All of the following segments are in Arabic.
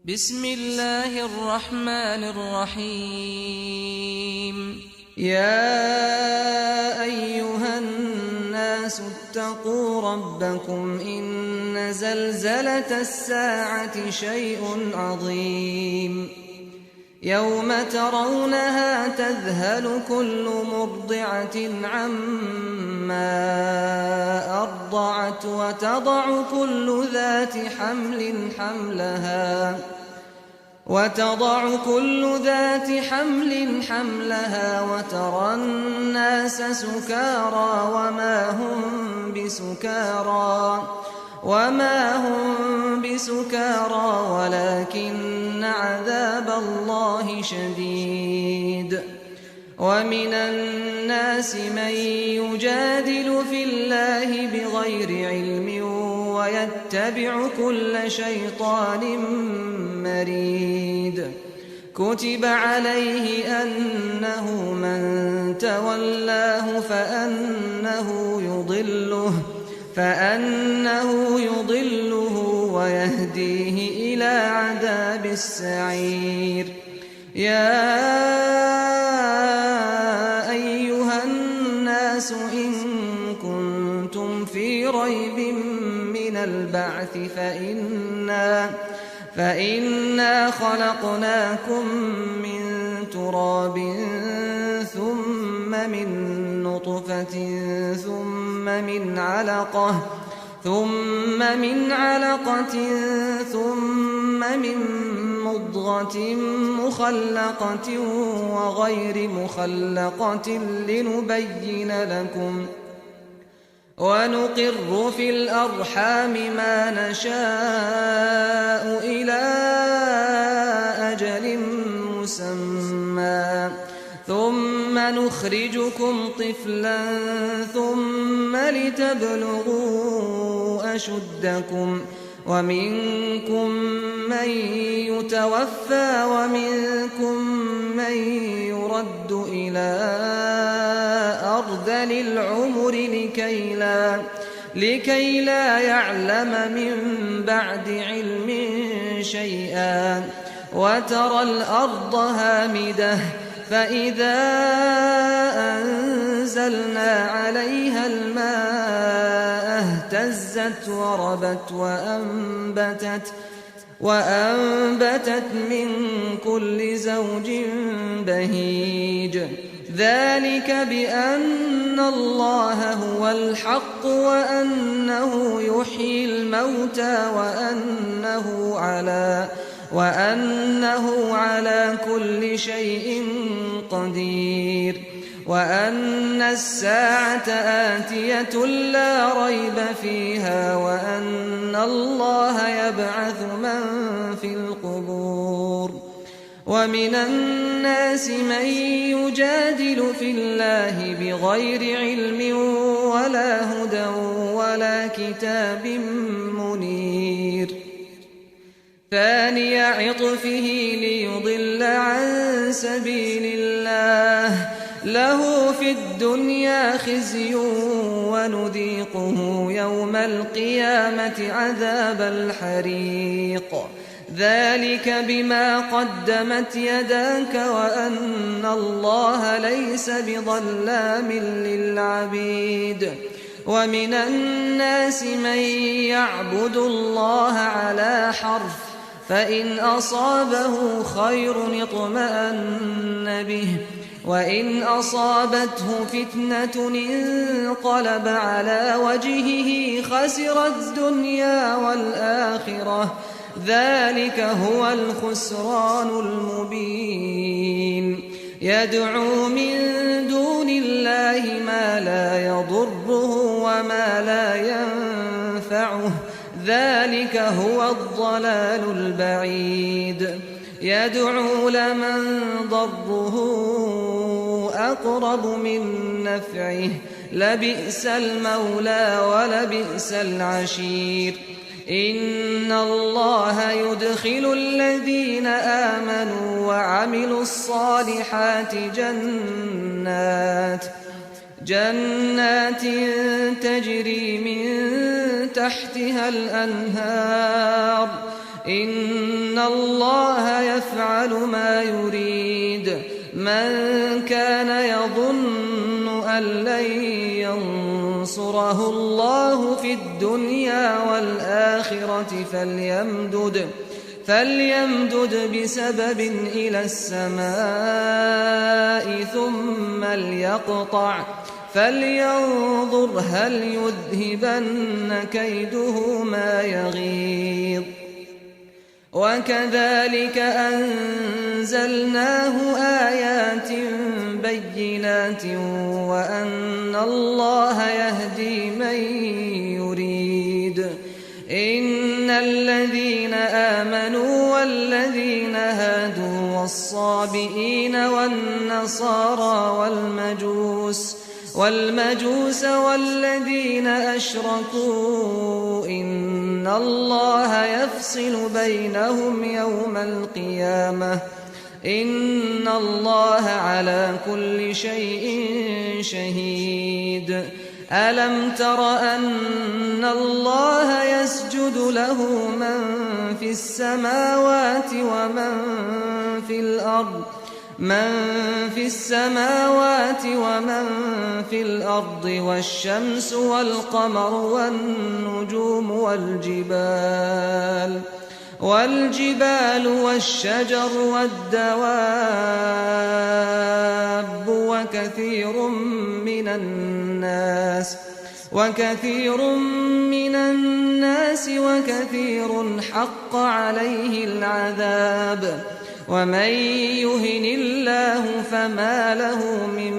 بسم الله الرحمن الرحيم. يا أيها الناس اتقوا ربكم إن زلزلة الساعة شيء عظيم يوم ترونها تذهل كل مرضعة عما أرضعت وتضع كل ذات حمل حملها وترى الناس سكارى وما هم بسكارى ولكن عذاب الله شديد. ومن الناس من يجادل في الله بغير علم ويتبع كل شيطان مريد. كتب عليه أنه من تولاه فأنه يضله ويهديه إلى عذاب السعير. يا أيها الناس إن كنتم في ريب من البعث فإنا خلقناكم من تراب ثم من نطفة ثم من علقة ثم من مضغة مخلقة وغير مخلقة لنبين لكم ونقر في الأرحام ما نشاء إلى أجل مسمى ثم نخرجكم طفلا ثم لتبلغوا أشدكم ومنكم من يتوفى ومنكم من يرد إلى أرذل العمر لكي لا يعلم من بعد علم شيئا. وترى الأرض هامدة فإذا أنزلنا عليها الماء اهتزت وربت وأنبتت من كل زوج بهيج. ذلك بأن الله هو الحق وأنه يحيي الموتى وأنه على كل شيء قدير وأن الساعة آتية لا ريب فيها وأن الله يبعث من في القبور. ومن الناس من يجادل في الله بغير علم ولا هدى ولا كتاب منير. ثاني عطفه ليضل عن سبيل الله له في الدنيا خزي ونذيقه يوم القيامة عذاب الحريق. ذلك بما قدمت يداك وأن الله ليس بظلام للعبيد. ومن الناس من يعبد الله على حرف فإن أصابه خير اطمأن به وإن أصابته فتنة انقلب على وجهه خسر الدنيا والآخرة. ذلك هو الخسران المبين. يدعو من دون الله ما لا يضره وما لا ينفعه. ذلك هو الضلال البعيد. يدعو لمن ضره أقرب من نفعه لبئس المولى ولبئس العشير. إن الله يدخل الذين آمنوا وعملوا الصالحات جنات تجري من تحتها الأنهار إن الله يفعل ما يريد من كان يظن أن لن ينصره الله في الدنيا والآخرة فليمدد بسبب إلى السماء ثم ليقطع فلينظر هل يذهبن كيده ما يغيظ وكذلك أنزلناه آيات بينات وأن الله يهدي من يريد إن الذين آمنوا والذين هادوا والصابئين والنصارى والمجوس والذين أشركوا إن الله يفصل بينهم يوم القيامة إن الله على كل شيء شهيد ألم تر أن الله يسجد له من في السماوات ومن في الأرض والشمس والقمر والنجوم والجبال والشجر والدواب وكثير من الناس وكثير حق عليه العذاب ومن يهن الله فما له من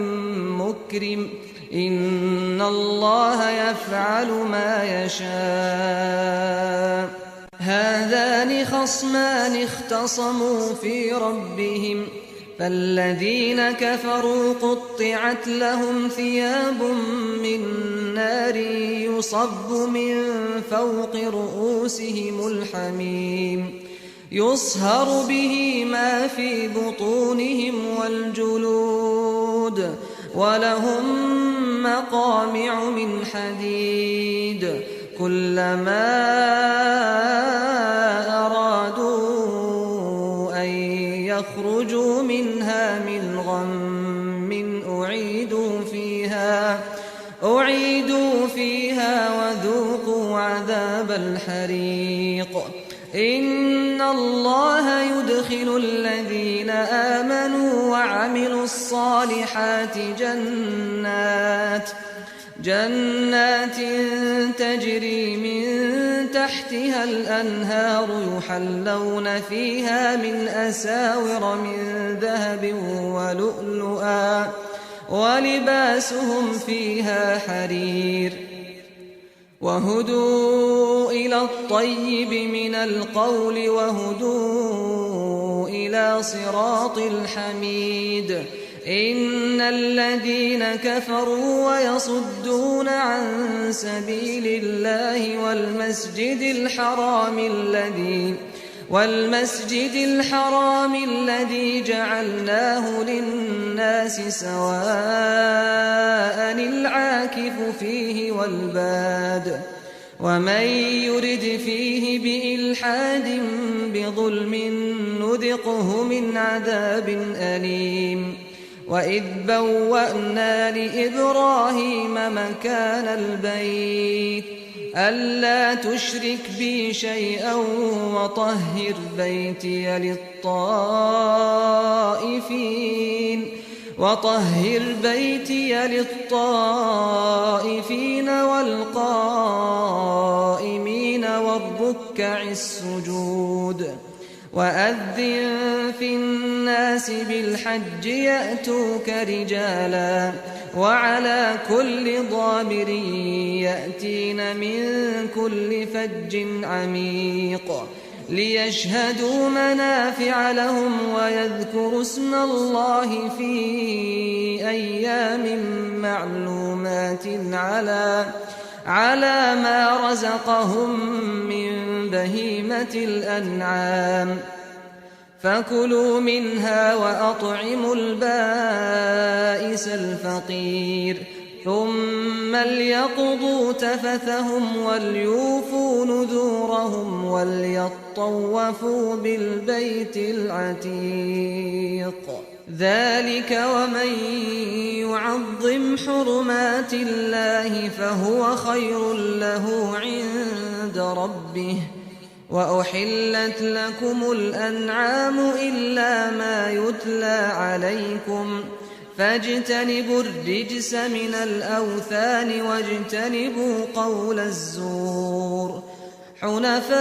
مكرم إن الله يفعل ما يشاء هذان خصمان اختصموا في ربهم فالذين كفروا قطعت لهم ثياب من نار يصب من فوق رؤوسهم الحميم يصهر به ما في بطونهم والجلود ولهم مقامع من حديد كلما أرادوا أن يخرجوا منها من غم أعيدوا فيها وذوقوا عذاب الحريق إن الله يدخل الذين آمنوا وعملوا الصالحات جنات تجري من تحتها الأنهار يحلون فيها من أساور من ذهب ولؤلؤا ولباسهم فيها حرير وهدوا إلى الطيب من القول وهدوا إلى صراط الحميد إن الذين كفروا ويصدون عن سبيل الله والمسجد الحرام الذي جعلناه للناس سواء العاكف فيه والباد ومن يرد فيه بإلحاد بظلم نذقه من عذاب أليم وإذ بوأنا لإبراهيم مكان البيت ألا تشرك بي شيئا وطهر بيتي للطائفين والقائمين والركع السجود وأذن في الناس بالحج يأتوك رجالا وعلى كل ضامر يأتين من كل فج عميق ليشهدوا منافع لهم ويذكروا اسم الله في أيام معلومات على ما رزقهم من بهيمة الأنعام فكلوا منها وأطعموا البائس الفقير ثم ليقضوا تفثهم وليوفوا نذورهم وليطوفوا بالبيت العتيق ذلك ومن يعظم حرمات الله فهو خير له عند ربه وأحلت لكم الأنعام إلا ما يتلى عليكم فاجتنبوا الرجس من الأوثان واجتنبوا قول الزور حنفاء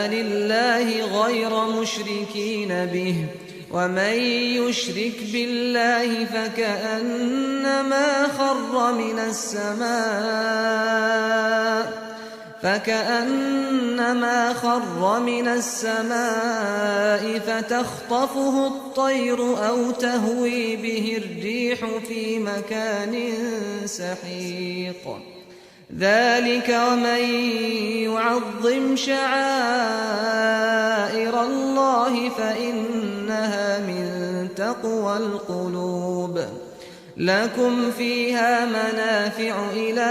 لله غير مشركين به ومن يشرك بالله فكأنما خر من السماء فتخطفه الطير أو تهوي به الريح في مكان سحيق ذلك ومن يعظم شعائر الله فإنها من تقوى القلوب لكم فيها منافع إلى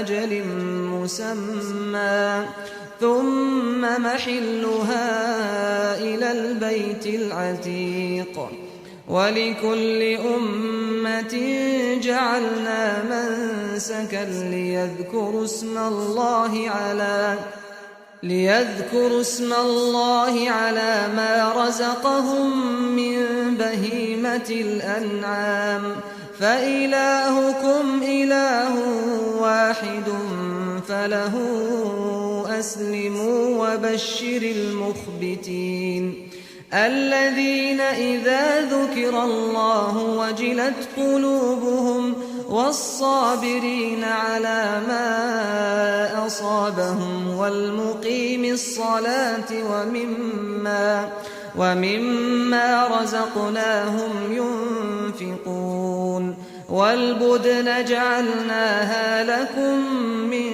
أجل مسمى ثم محلها إلى البيت العتيق ولكل أمة جعلنا منسكا ليذكروا اسم الله على ما رزقهم من بهيمة الأنعام فإلهكم إله واحد فله أسلموا وبشر المخبتين الذين إذا ذكر الله وجلت قلوبهم والصابرين على ما أصابهم والمقيم الصلاة ومما رزقناهم ينفقون والبدن جعلناها لكم من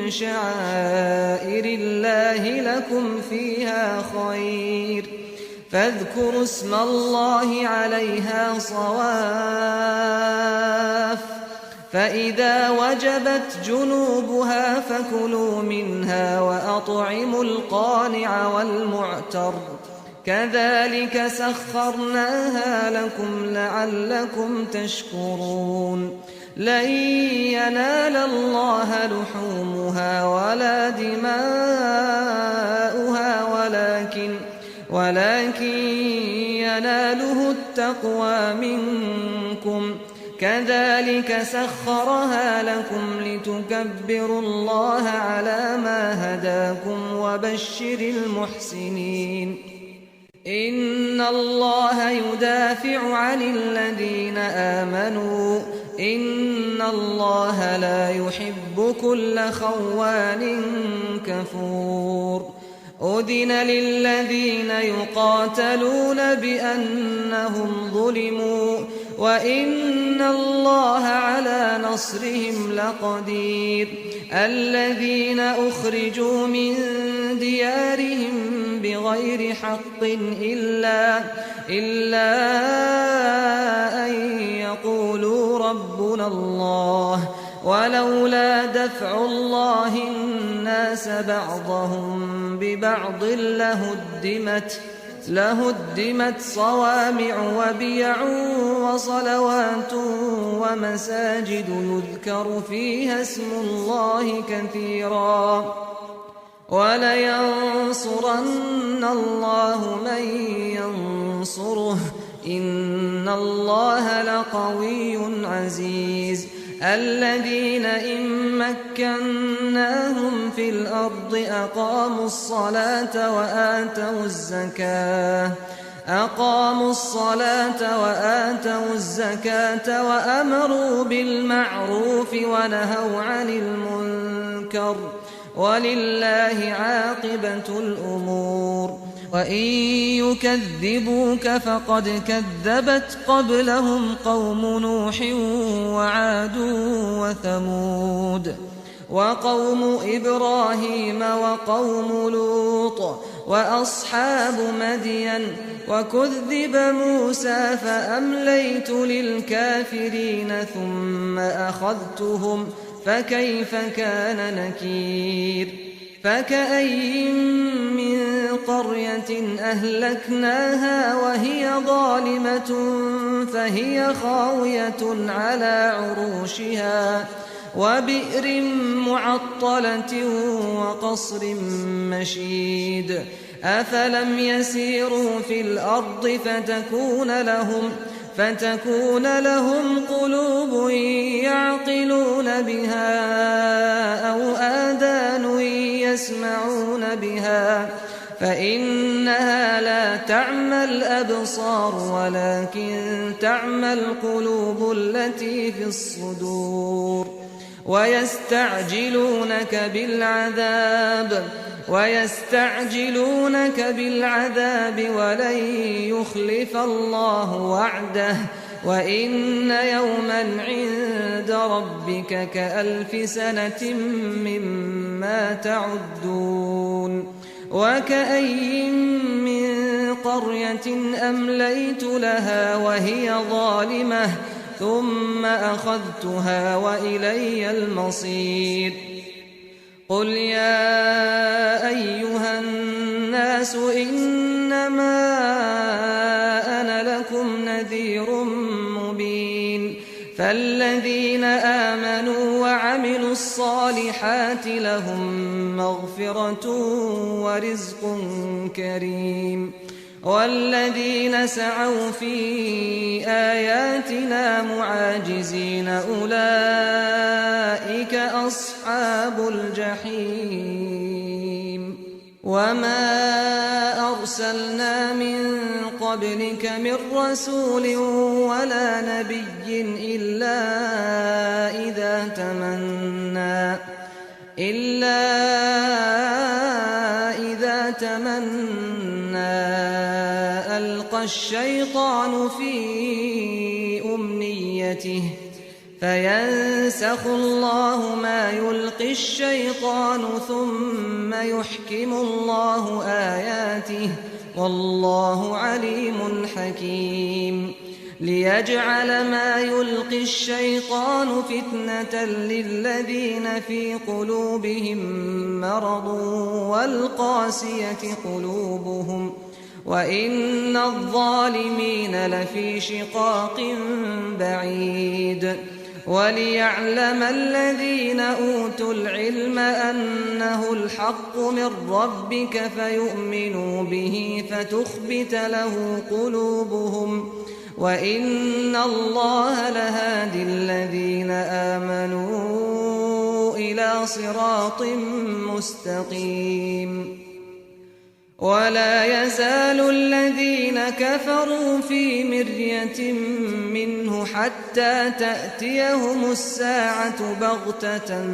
شعائر الله لكم فيها خير فاذكروا اسم الله عليها صواف فإذا وجبت جنوبها فكلوا منها وأطعموا القانع والمعتر كذلك سخرناها لكم لعلكم تشكرون لن ينال الله لحومها ولا دماؤها ولكن يناله التقوى منكم كذلك سخرها لكم لتكبروا الله على ما هداكم وبشر المحسنين إن الله يدافع عن الذين آمنوا إن الله لا يحب كل خوان كفور أذن للذين يقاتلون بأنهم ظلموا وإن الله على نصرهم لقدير الذين أخرجوا من ديارهم بغير حق إلا أن يقولوا ربنا الله ولولا دفع الله الناس بعضهم ببعض لهدمت صوامع وبيع وصلوات ومساجد يذكر فيها اسم الله كثيرا ولينصرن الله من ينصره إن الله لقوي عزيز الذين إن مكناهم في الأرض أقاموا الصلاة وآتوا الزكاة وأمروا بالمعروف ونهوا عن المنكر ولله عاقبة الأمور وإن يكذبوك فقد كذبت قبلهم قوم نوح وعاد وثمود وقوم إبراهيم وقوم لوط وأصحاب مدين وكذب موسى فأمليت للكافرين ثم أخذتهم فكيف كان نكير فكأي من قرية أهلكناها وهي ظالمة فهي خاوية على عروشها وبئر معطلة وقصر مشيد أفلم يسيروا في الأرض فتكون لهم قلوب يعقلون بها أو آذان يسمعون بها فإنها لا تعمى الأبصار ولكن تعمى القلوب التي في الصدور ويستعجلونك بالعذاب ولن يخلف الله وعده وإن يوما عند ربك كألف سنة مما تعدون وكأي من قرية أمليت لها وهي ظالمة ثم أخذتها وإلي المصير قل يا أيها الناس إنما أنا لكم نذير مبين فالذين آمنوا وعملوا الصالحات لهم مغفرة ورزق كريم والذين سعوا في آياتنا معاجزين أولئك أصحاب الجحيم وما أرسلنا من قبلك من رسول ولا نبي إلا إذا تمنى ألقى الشيطان في أمنيته فينسخ الله ما يلقي الشيطان ثم يحكم الله آياته والله عليم حكيم ليجعل ما يلقي الشيطان فتنة للذين في قلوبهم مرض والقاسية قلوبهم وإن الظالمين لفي شقاق بعيد وليعلم الذين أوتوا العلم أنه الحق من ربك فيؤمنوا به فتخبت له قلوبهم وإن الله لهادي الذين آمنوا إلى صراط مستقيم ولا يزال الذين كفروا في مرية منه حتى تأتيهم الساعة بغتة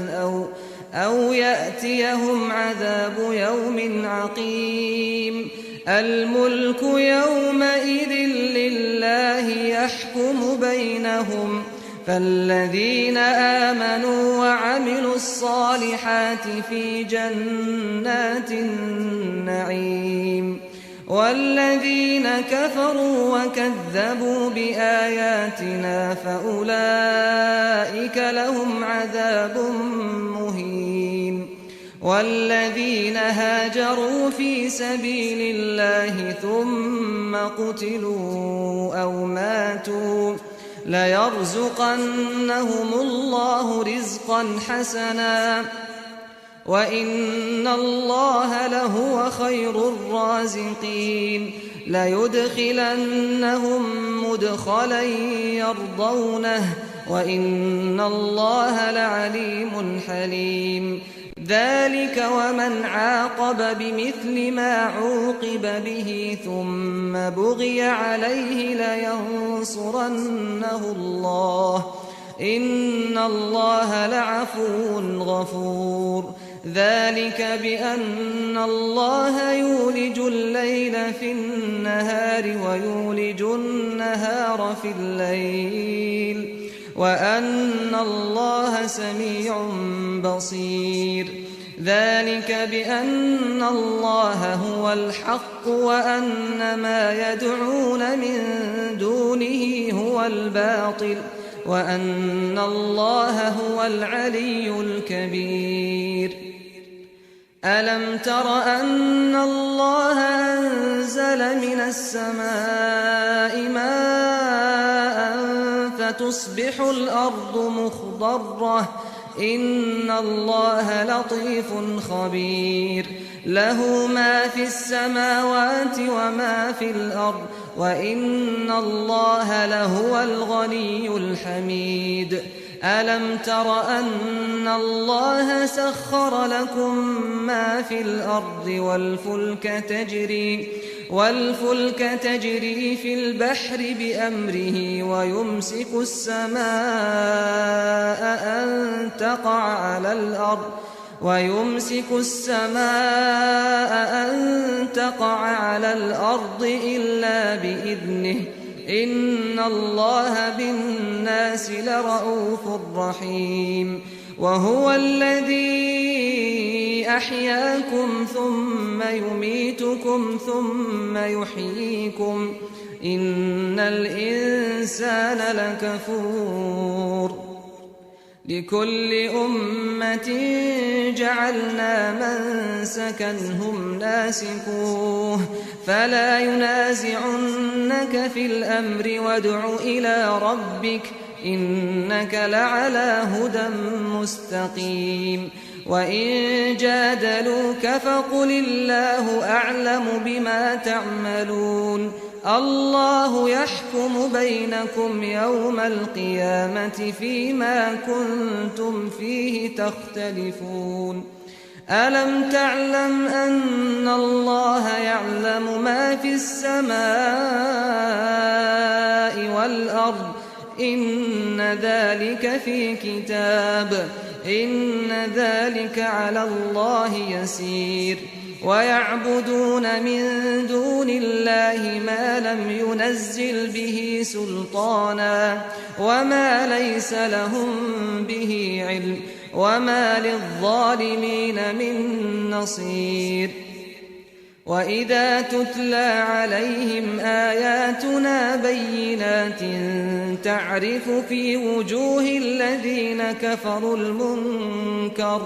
أو يأتيهم عذاب يوم عقيم الملك يومئذ لله يحكم بينهم فالذين آمنوا وعملوا الصالحات في جنات النعيم والذين كفروا وكذبوا بآياتنا فأولئك لهم عذاب مهين والذين هاجروا في سبيل الله ثم قتلوا أو ماتوا ليرزقنهم الله رزقا حسنا وإن الله لهو خير الرازقين ليدخلنهم مدخلا يرضونه وإن الله لعليم حليم ذلك ومن عاقب بمثل ما عوقب به ثم بغي عليه لينصرنه الله إن الله لعفو غفور ذلك بأن الله يولج الليل في النهار ويولج النهار في الليل وأن الله سميع بصير ذلك بأن الله هو الحق وأن ما يدعون من دونه هو الباطل وأن الله هو العلي الكبير ألم تر أن الله أنزل من السماء ماء فتصبح الأرض مخضرة إن الله لطيف خبير له ما في السماوات وما في الأرض وإن الله لهو الغني الحميد ألم تر أن الله سخر لكم ما في الأرض والفلك تجري في البحر بأمره ويمسك السماء أن تقع على الأرض إلا بإذنه إن الله بالناس لرءوف رحيم وهو الذي أحياكم ثم يميتكم ثم يحييكم إن الإنسان لكفور لكل أمة جعلنا منسكا هم ناسكوه فلا ينازعنك في الأمر وادع إلى ربك إنك لعلى هدى مستقيم وإن جادلوك فقل الله أعلم بما تعملون الله يحكم بينكم يوم القيامة فيما كنتم فيه تختلفون ألم تعلم أن الله يعلم ما في السماء والأرض إن ذلك في كتاب إن ذلك على الله يسير ويعبدون من دون الله ما لم ينزل به سلطانا وما ليس لهم به علم وما للظالمين من نصير وإذا تتلى عليهم آياتنا بينات تعرف في وجوه الذين كفروا المنكر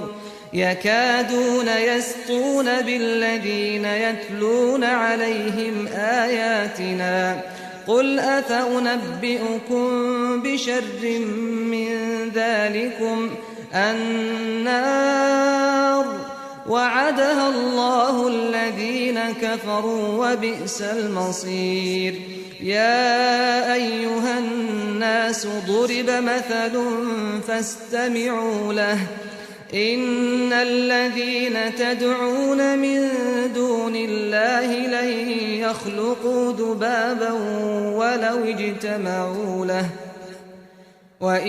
يكادون يسطون بالذين يتلون عليهم آياتنا قل أفأنبئكم بشر من ذلكم النار وعدها الله الذين كفروا وبئس المصير يا أيها الناس ضرب مثل فاستمعوا له إن الذين تدعون من دون الله لن يخلقوا ذبابا ولو اجتمعوا له وإن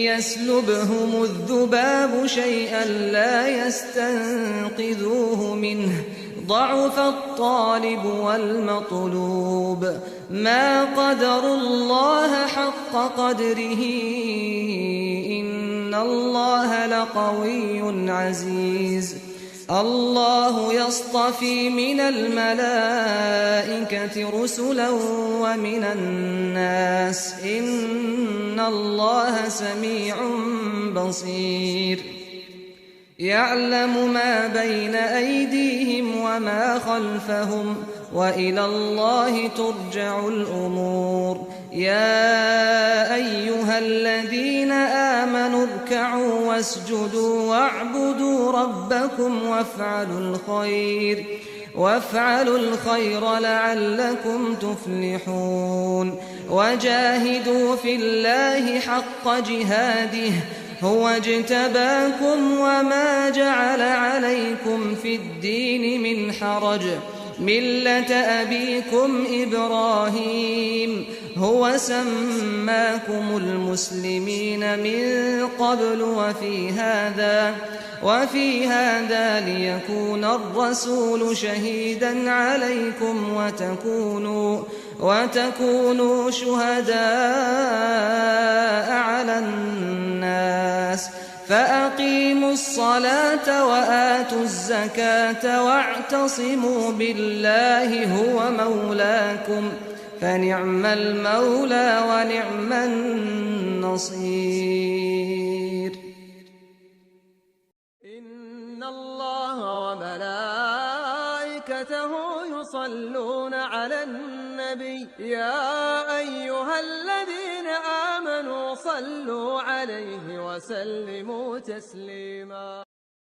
يسلبهم الذباب شيئا لا يستنقذوه منه ضعف الطالب والمطلوب ما قدروا الله حق قدره إن الله لقوي عزيز الله يصطفي من الملائكة رسلا ومن الناس إن الله سميع بصير يعلم ما بين أيديهم وما خلفهم وإلى الله ترجع الأمور يا أيها الذين آمنوا اركعوا واسجدوا واعبدوا ربكم وافعلوا الخير لعلكم تفلحون وجاهدوا في الله حق جهاده هو اجتباكم وما جعل عليكم في الدين من حرج ملة أبيكم إبراهيم هو سماكم المسلمين من قبل وفي هذا ليكون الرسول شهيدا عليكم وتكونوا شهداء على الناس فأقيموا الصلاة وآتوا الزكاة واعتصموا بالله هو مولاكم فنعم المولى ونعم النصير. إن الله وملائكته يصلون على النبي يا أيها الذين آمنوا صلوا عليه وسلموا تسليما.